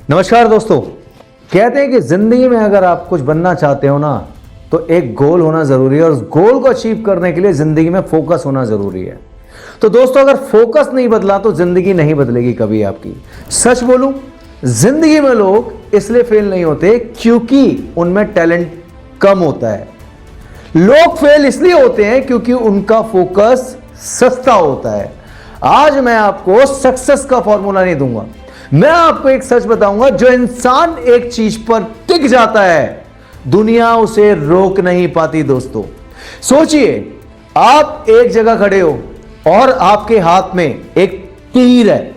नमस्कार दोस्तों। कहते हैं कि जिंदगी में अगर आप कुछ बनना चाहते हो ना तो एक गोल होना जरूरी है और उस गोल को अचीव करने के लिए जिंदगी में फोकस होना जरूरी है। तो दोस्तों अगर फोकस नहीं बदला तो जिंदगी नहीं बदलेगी कभी आपकी। सच बोलूं, जिंदगी में लोग इसलिए फेल नहीं होते क्योंकि उनमें टैलेंट कम होता है। लोग फेल इसलिए होते हैं क्योंकि उनका फोकस सस्ता होता है। आज मैं आपको सक्सेस का फॉर्मूला नहीं दूंगा, मैं आपको एक सच बताऊंगा। जो इंसान एक चीज पर टिक जाता है दुनिया उसे रोक नहीं पाती। दोस्तों सोचिए, आप एक जगह खड़े हो और आपके हाथ में एक तीर है।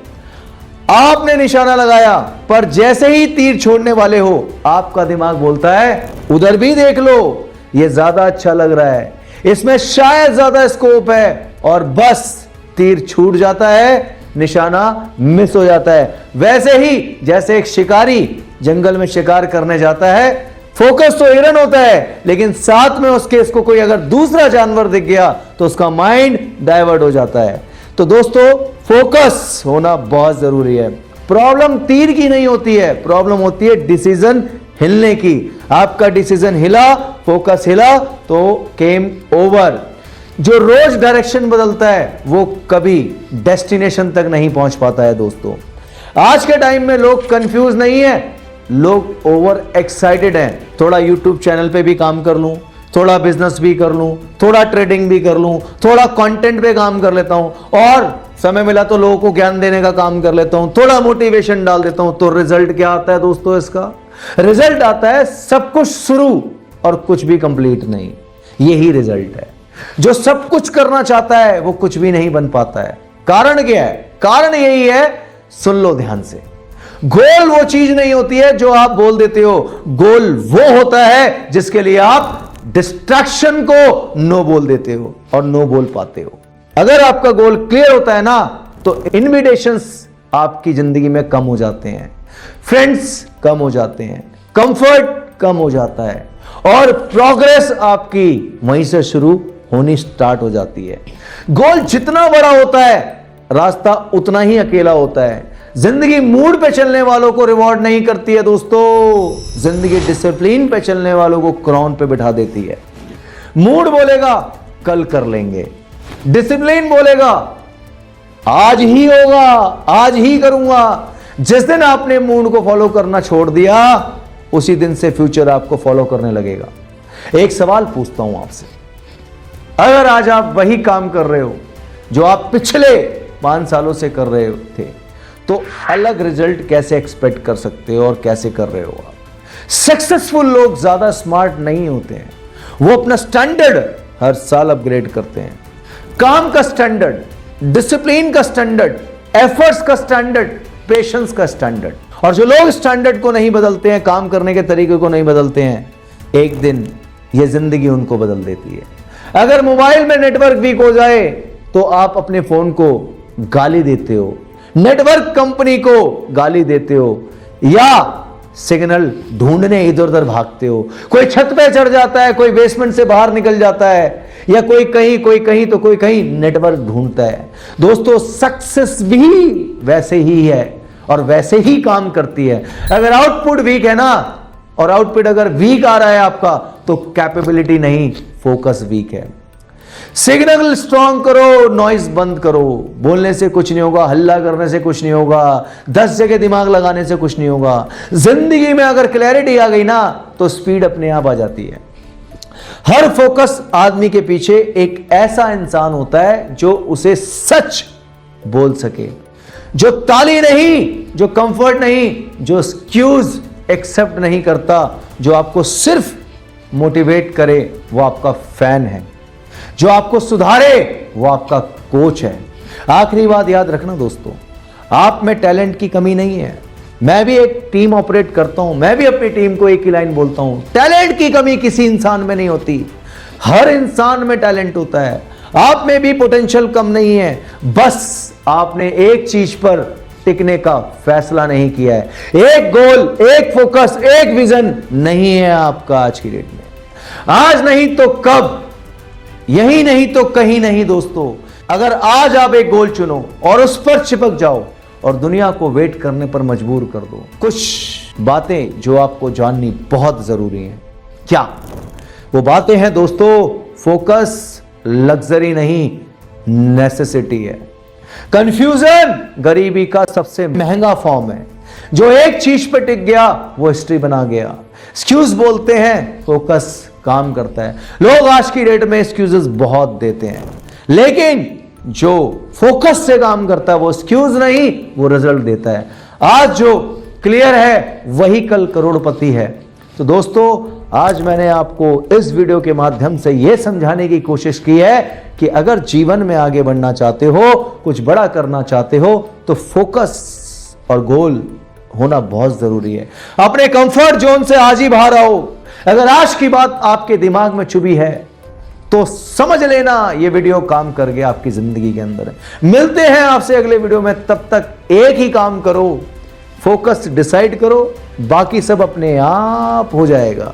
आपने निशाना लगाया, पर जैसे ही तीर छोड़ने वाले हो आपका दिमाग बोलता है उधर भी देख लो, यह ज्यादा अच्छा लग रहा है, इसमें शायद ज्यादा स्कोप है, और बस तीर छूट जाता है, निशाना मिस हो जाता है। वैसे ही जैसे एक शिकारी जंगल में शिकार करने जाता है, फोकस तो हिरन होता है लेकिन साथ में उसको कोई अगर दूसरा जानवर दिख गया तो उसका माइंड डाइवर्ट हो जाता है। तो दोस्तों फोकस होना बहुत जरूरी है। प्रॉब्लम तीर की नहीं होती है, प्रॉब्लम होती है डिसीजन हिलने की। आपका डिसीजन हिला, फोकस हिला तो गेम ओवर। जो रोज डायरेक्शन बदलता है वो कभी डेस्टिनेशन तक नहीं पहुंच पाता है। दोस्तों आज के टाइम में लोग कंफ्यूज नहीं है, लोग ओवर एक्साइटेड हैं। थोड़ा यूट्यूब चैनल पे भी काम कर लूं, थोड़ा बिजनेस भी कर लूं, थोड़ा ट्रेडिंग भी कर लूं, थोड़ा कंटेंट पे काम कर लेता हूं, और समय मिला तो लोगों को ज्ञान देने का काम कर लेता हूं, थोड़ा मोटिवेशन डाल देता हूं। तो रिजल्ट क्या आता है दोस्तों? इसका रिजल्ट आता है सब कुछ शुरू और कुछ भी कंप्लीट नहीं। यही रिजल्ट है। जो सब कुछ करना चाहता है वो कुछ भी नहीं बन पाता है। कारण क्या है? कारण यही है, सुन लो ध्यान से। गोल वो चीज नहीं होती है जो आप बोल देते हो, गोल वो होता है जिसके लिए आप डिस्ट्रैक्शन को नो बोल देते हो और नो बोल पाते हो। अगर आपका गोल क्लियर होता है ना तो इनविटेशंस आपकी जिंदगी में कम हो जाते हैं, फ्रेंड्स कम हो जाते हैं, कंफर्ट कम हो जाता है, और प्रोग्रेस आपकी वहीं से शुरू होनी स्टार्ट हो जाती है। गोल जितना बड़ा होता है रास्ता उतना ही अकेला होता है। जिंदगी मूड पे चलने वालों को रिवॉर्ड नहीं करती है दोस्तों, जिंदगी डिसिप्लिन पे चलने वालों को क्राउन पे बिठा देती है। मूड बोलेगा कल कर लेंगे, डिसिप्लिन बोलेगा आज ही होगा, आज ही करूंगा। जिस दिन आपने मूड को फॉलो करना छोड़ दिया उसी दिन से फ्यूचर आपको फॉलो करने लगेगा। एक सवाल पूछता हूं आपसे, अगर आज आप वही काम कर रहे हो जो आप पिछले 5 सालों से कर रहे थे तो अलग रिजल्ट कैसे एक्सपेक्ट कर सकते हो और कैसे कर रहे हो आप? सक्सेसफुल लोग ज्यादा स्मार्ट नहीं होते हैं, वो अपना स्टैंडर्ड हर साल अपग्रेड करते हैं। काम का स्टैंडर्ड, डिसिप्लिन का स्टैंडर्ड, एफर्ट्स का स्टैंडर्ड, पेशेंस का स्टैंडर्ड। और जो लोग स्टैंडर्ड को नहीं बदलते हैं, काम करने के तरीके को नहीं बदलते हैं, एक दिन ये जिंदगी उनको बदल देती है। अगर मोबाइल में नेटवर्क वीक हो जाए तो आप अपने फोन को गाली देते हो, नेटवर्क कंपनी को गाली देते हो, या सिग्नल ढूंढने इधर उधर भागते हो। कोई छत पे चढ़ जाता है, कोई बेसमेंट से बाहर निकल जाता है, या कोई कहीं तो कोई कहीं नेटवर्क ढूंढता है। दोस्तों सक्सेस भी वैसे ही है और वैसे ही काम करती है। अगर आउटपुट वीक है ना, और आउटपुट अगर वीक आ रहा है आपका, तो कैपेबिलिटी नहीं, फोकस वीक है। सिग्नल स्ट्रॉन्ग करो, नॉइज बंद करो। बोलने से कुछ नहीं होगा, हल्ला करने से कुछ नहीं होगा, 10 जगह दिमाग लगाने से कुछ नहीं होगा। जिंदगी में अगर क्लैरिटी आ गई ना तो स्पीड अपने आप आ जाती है। हर फोकस आदमी के पीछे एक ऐसा इंसान होता है जो उसे सच बोल सके, जो ताली नहीं, जो कंफर्ट नहीं, जो एक्सक्यूज एक्सेप्ट नहीं करता, जो आपको सिर्फ मोटिवेट करे वो आपका फैन है, जो आपको सुधारे वो आपका कोच है। आखिरी बात याद रखना दोस्तों, आप में टैलेंट की कमी नहीं है। मैं भी एक टीम ऑपरेट करता हूं, मैं भी अपनी टीम को एक ही लाइन बोलता हूं, टैलेंट की कमी किसी इंसान में नहीं होती, हर इंसान में टैलेंट होता है। आप में भी पोटेंशियल कम नहीं है, बस आपने एक चीज पर टिकने का फैसला नहीं किया है। एक गोल, एक फोकस, एक विजन नहीं है आपका आज की डेट में। आज नहीं तो कब, यही नहीं तो कहीं नहीं। दोस्तों अगर आज आप एक गोल चुनो और उस पर चिपक जाओ और दुनिया को वेट करने पर मजबूर कर दो। कुछ बातें जो आपको जाननी बहुत जरूरी हैं। क्या वो बातें हैं दोस्तों? फोकस लग्जरी नहीं, नेसेसिटी है। कंफ्यूजन गरीबी का सबसे महंगा फॉर्म है। जो एक चीज पे टिक गया वो हिस्ट्री बना गया। एक्सक्यूज बोलते हैं, फोकस काम करता है। लोग आज की डेट में एक्सक्यूजेस बहुत देते हैं, लेकिन जो फोकस से काम करता है वो एक्सक्यूज नहीं, वो रिजल्ट देता है। आज जो क्लियर है वही कल करोड़पति है। तो दोस्तों, आज मैंने आपको इस वीडियो के माध्यम से यह समझाने की कोशिश की है कि अगर जीवन में आगे बढ़ना चाहते हो, कुछ बड़ा करना चाहते हो, तो फोकस और गोल होना बहुत जरूरी है। अपने कंफर्ट जोन से आज ही बाहर आओ। अगर आज की बात आपके दिमाग में चुभी है तो समझ लेना यह वीडियो काम कर गया आपकी जिंदगी के अंदर। मिलते हैं आपसे अगले वीडियो में। तब तक एक ही काम करो, फोकस डिसाइड करो, बाकी सब अपने आप हो जाएगा।